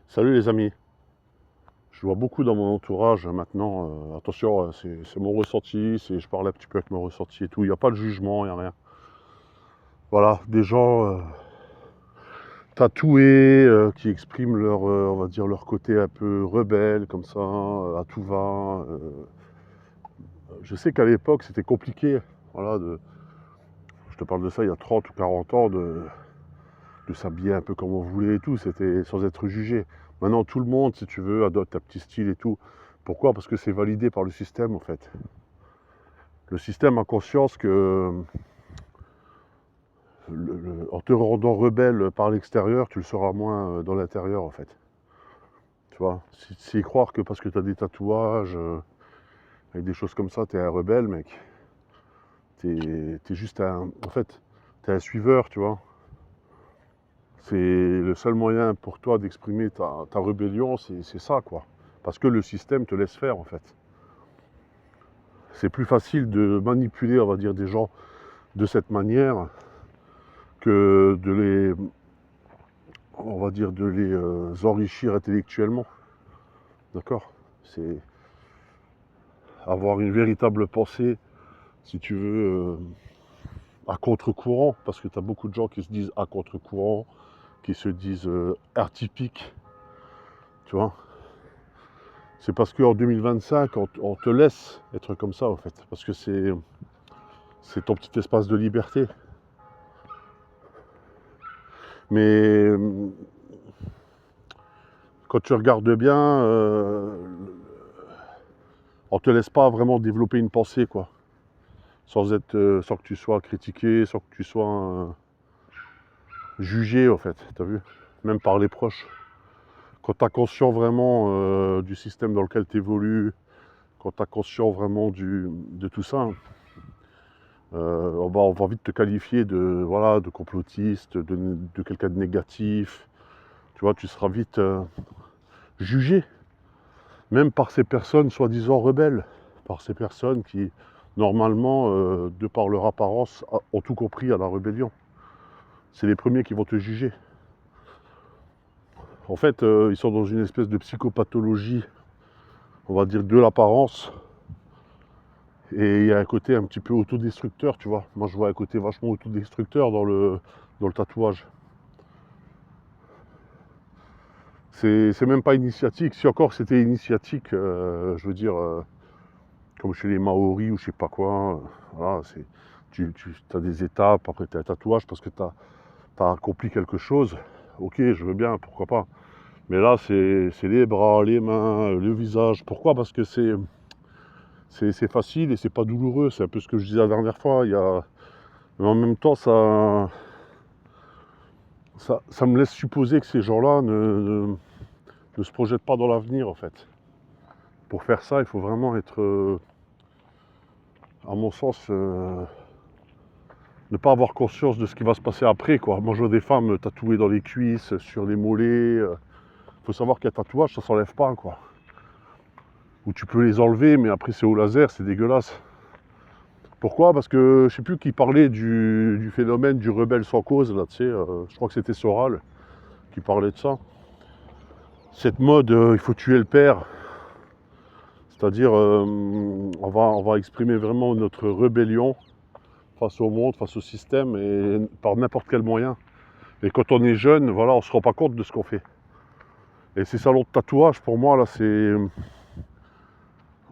Salut les amis, je vois beaucoup dans mon entourage maintenant, attention, c'est mon ressenti, je parle un petit peu avec mon ressenti et tout, il n'y a pas de jugement, il n'y a rien. Voilà, des gens tatoués qui expriment leur, on va dire, leur côté un peu rebelle, comme ça, à tout va. Je sais qu'à l'époque c'était compliqué, voilà, je te parle de ça il y a 30 ou 40 ans, de s'habiller un peu comme on voulait et tout, c'était sans être jugé. Maintenant tout le monde, si tu veux, adopte un petit style et tout. Pourquoi? Parce que c'est validé par le système en fait. Le système a conscience que en te rendant rebelle par l'extérieur, tu le seras moins dans l'intérieur en fait. Tu vois, si croire que parce que tu as des tatouages, avec des choses comme ça, tu es un rebelle, mec. T'es juste un. En fait, t'es un suiveur, tu vois. C'est le seul moyen pour toi d'exprimer ta rébellion, c'est ça, quoi. Parce que le système te laisse faire, en fait. C'est plus facile de manipuler, on va dire, des gens de cette manière que de les, on va dire, de les enrichir intellectuellement. D'accord? C'est avoir une véritable pensée, si tu veux, à contre-courant, parce que tu as beaucoup de gens qui se disent à contre-courant, qui se disent atypiques, tu vois. C'est parce qu'en 2025, on te laisse être comme ça, en fait, parce que c'est ton petit espace de liberté. Mais quand tu regardes bien, on te laisse pas vraiment développer une pensée, quoi. Sans que tu sois critiqué, sans que tu sois jugé, en fait, t'as vu? Même par les proches. Quand tu as conscience vraiment du système dans lequel tu évolues, quand tu as conscience vraiment de tout ça, on va vite te qualifier voilà, de complotiste, de quelqu'un de négatif. Tu vois, tu seras vite jugé, même par ces personnes soi-disant rebelles, par ces personnes qui, normalement, de par leur apparence, ont tout compris à la rébellion. C'est les premiers qui vont te juger. En fait, ils sont dans une espèce de psychopathologie, on va dire, de l'apparence. Et il y a un côté un petit peu autodestructeur, tu vois. Moi, je vois un côté vachement autodestructeur dans le tatouage. C'est même pas initiatique. Si encore c'était initiatique, je veux dire, comme chez les Maoris ou je sais pas quoi, voilà, tu as des étapes, après tu as un tatouage parce que tu as accompli quelque chose. Ok, je veux bien, pourquoi pas. Mais là, c'est les bras, les mains, le visage. Pourquoi? Parce que c'est facile et c'est pas douloureux. C'est un peu ce que je disais la dernière fois. Mais en même temps, ça me laisse supposer que ces gens-là ne se projettent pas dans l'avenir, en fait. Pour faire ça, il faut vraiment être, à mon sens, ne pas avoir conscience de ce qui va se passer après, quoi. Moi, je vois des femmes tatouées dans les cuisses, sur les mollets. Faut savoir qu'un tatouage, ça s'enlève pas, quoi. Ou tu peux les enlever, mais après, c'est au laser, c'est dégueulasse. Pourquoi? Parce que je sais plus qui parlait du phénomène du rebelle sans cause, là, tu sais. Je crois que c'était Soral qui parlait de ça. Cette mode, il faut tuer le père. C'est-à-dire, on va exprimer vraiment notre rébellion face au monde, face au système, et par n'importe quel moyen. Et quand on est jeune, voilà, on ne se rend pas compte de ce qu'on fait. Et ces salons de tatouage, pour moi, là, c'est,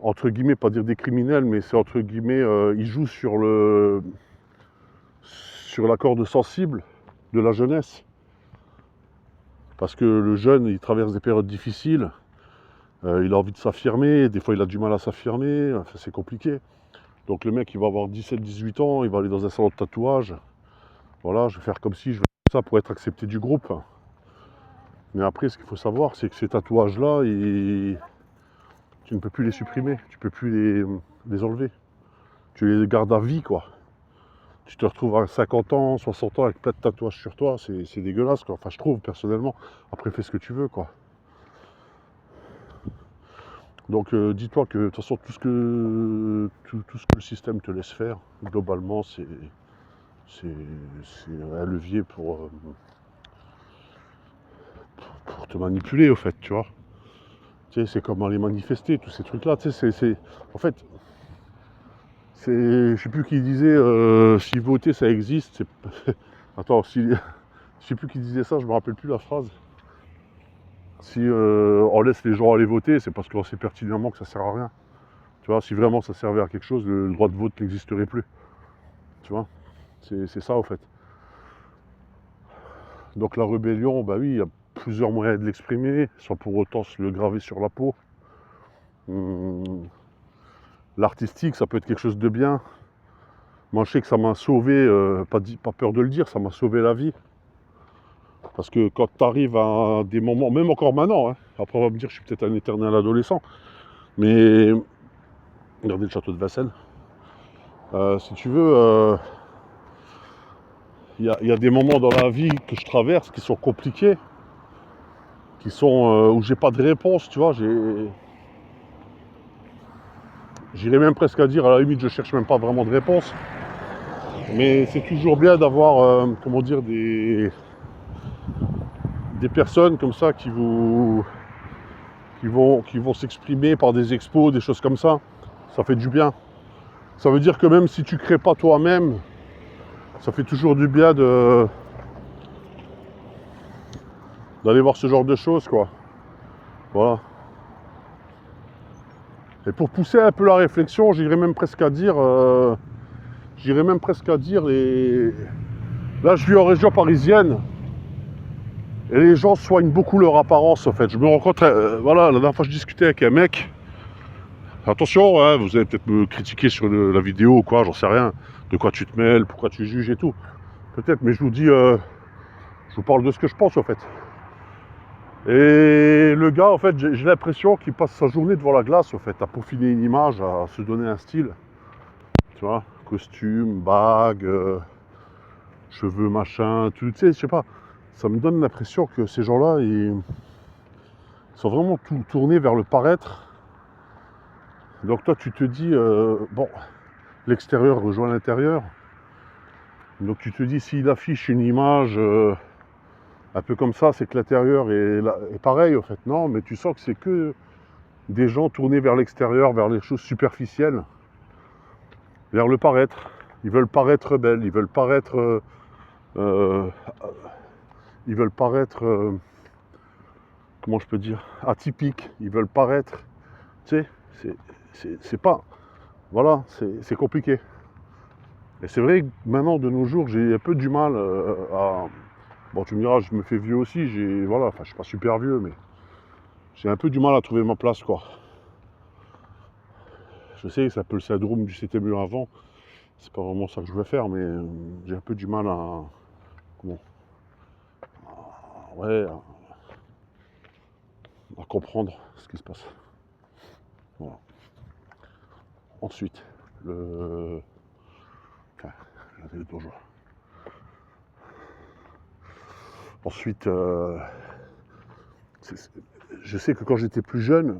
entre guillemets, pas dire des criminels, mais c'est entre guillemets, ils jouent sur la corde sensible de la jeunesse. Parce que le jeune, il traverse des périodes difficiles, il a envie de s'affirmer, des fois il a du mal à s'affirmer, enfin, c'est compliqué. Donc le mec, il va avoir 17-18 ans, il va aller dans un salon de tatouage. Voilà, je vais faire comme si je veux ça pour être accepté du groupe. Mais après, ce qu'il faut savoir, c'est que ces tatouages-là, tu ne peux plus les supprimer, tu ne peux plus les enlever. Tu les gardes à vie, quoi. Tu te retrouves à 50 ans, 60 ans avec plein de tatouages sur toi, c'est dégueulasse, quoi. Enfin, je trouve, personnellement. Après, fais ce que tu veux, quoi. Donc, dis-toi que, de toute façon, tout ce que le système te laisse faire, globalement, c'est un levier pour te manipuler, au fait, tu vois. Tu sais, c'est comme aller manifester, tous ces trucs-là. Tu sais, en fait, je sais plus qui disait, si voter ça existe, attends, je sais plus qui disait ça, je me rappelle plus la phrase. Si on laisse les gens aller voter, c'est parce qu'on sait pertinemment que ça sert à rien. Tu vois, si vraiment ça servait à quelque chose, le droit de vote n'existerait plus. Tu vois, c'est ça, au fait. Donc la rébellion, bah oui, il y a plusieurs moyens de l'exprimer, sans pour autant se le graver sur la peau. L'artistique, ça peut être quelque chose de bien. Moi, je sais que ça m'a sauvé, pas peur de le dire, ça m'a sauvé la vie. Parce que quand tu arrives à des moments, même encore maintenant, hein, après on va me dire que je suis peut-être un éternel adolescent, mais regardez le château de Vincennes. Si tu veux, il y a des moments dans la vie que je traverse qui sont compliqués, qui sont où j'ai pas de réponse, tu vois. J'irais même presque à dire, à la limite, je cherche même pas vraiment de réponse. Mais c'est toujours bien d'avoir, comment dire, des personnes comme ça qui vont s'exprimer par des expos, des choses comme ça. Ça fait du bien. Ça veut dire que même si tu crées pas toi-même, ça fait toujours du bien d'aller voir ce genre de choses, quoi. Voilà. Et pour pousser un peu la réflexion, j'irais même presque à dire, là je vis en région parisienne, et les gens soignent beaucoup leur apparence, en fait. Je me rends compte, voilà, la dernière fois je discutais avec un mec. Attention, hein, vous allez peut-être me critiquer sur la vidéo ou quoi, j'en sais rien. De quoi tu te mêles, pourquoi tu juges et tout. Peut-être, mais je vous dis, je vous parle de ce que je pense, en fait. Et le gars, en fait, j'ai l'impression qu'il passe sa journée devant la glace, en fait, à peaufiner une image, à se donner un style. Tu vois, costume, bague, cheveux, machin, tout, tu sais, je sais pas. Ça me donne l'impression que ces gens-là, ils sont vraiment tout tournés vers le paraître. Donc toi, tu te dis, bon, l'extérieur rejoint l'intérieur. Donc tu te dis, s'il affiche une image un peu comme ça, c'est que l'intérieur est pareil, en fait. Non, mais tu sens que c'est que des gens tournés vers l'extérieur, vers les choses superficielles, vers le paraître. Ils veulent paraître belles, euh, ils veulent paraître, comment je peux dire, atypiques. Ils veulent paraître, tu sais, c'est pas, voilà, c'est compliqué. Et c'est vrai que maintenant, de nos jours, j'ai un peu du mal à... Bon, tu me diras, je me fais vieux aussi, voilà, enfin, je suis pas super vieux, mais j'ai un peu du mal à trouver ma place, quoi. Je sais que c'est un peu le syndrome du c'était mieux avant. C'est pas vraiment ça que je veux faire, mais j'ai un peu du mal à... Comment ouais, à comprendre ce qui se passe. Voilà. Ensuite, enfin, le donjon. Ensuite, je sais que quand j'étais plus jeune,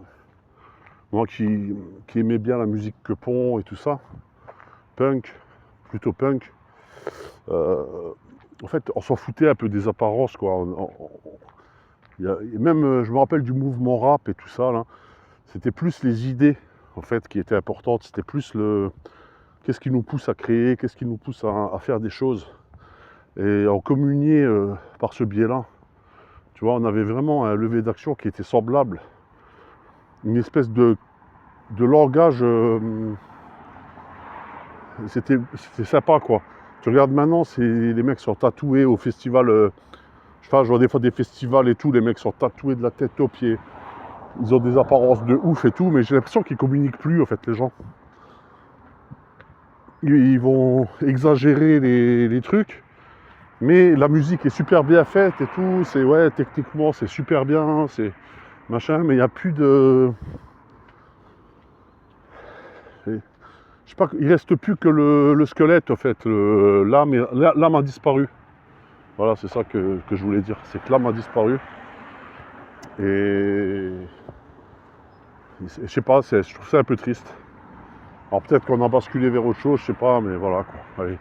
moi qui aimais bien la musique Quepon et tout ça, punk, plutôt punk, en fait, on s'en foutait un peu des apparences, quoi. Et même, je me rappelle du mouvement rap et tout ça, là, c'était plus les idées, en fait, qui étaient importantes. C'était plus qu'est-ce qui nous pousse à créer, qu'est-ce qui nous pousse à faire des choses. Et on communiait par ce biais-là. Tu vois, on avait vraiment un levier d'action qui était semblable. Une espèce de langage, c'était sympa, quoi. Tu regardes maintenant, les mecs sont tatoués au festival. Je vois des fois des festivals et tout, les mecs sont tatoués de la tête aux pieds. Ils ont des apparences de ouf et tout, mais j'ai l'impression qu'ils communiquent plus, en fait, les gens. Ils vont exagérer les trucs, mais la musique est super bien faite et tout. C'est, ouais, techniquement, c'est super bien, c'est machin, mais il n'y a plus de... Je sais pas, il reste plus que le squelette, en fait. L'âme a disparu. Voilà, c'est ça que je voulais dire. C'est que l'âme a disparu. Et je sais pas, je trouve ça un peu triste. Alors peut-être qu'on a basculé vers autre chose, je sais pas, mais voilà, quoi. Allez.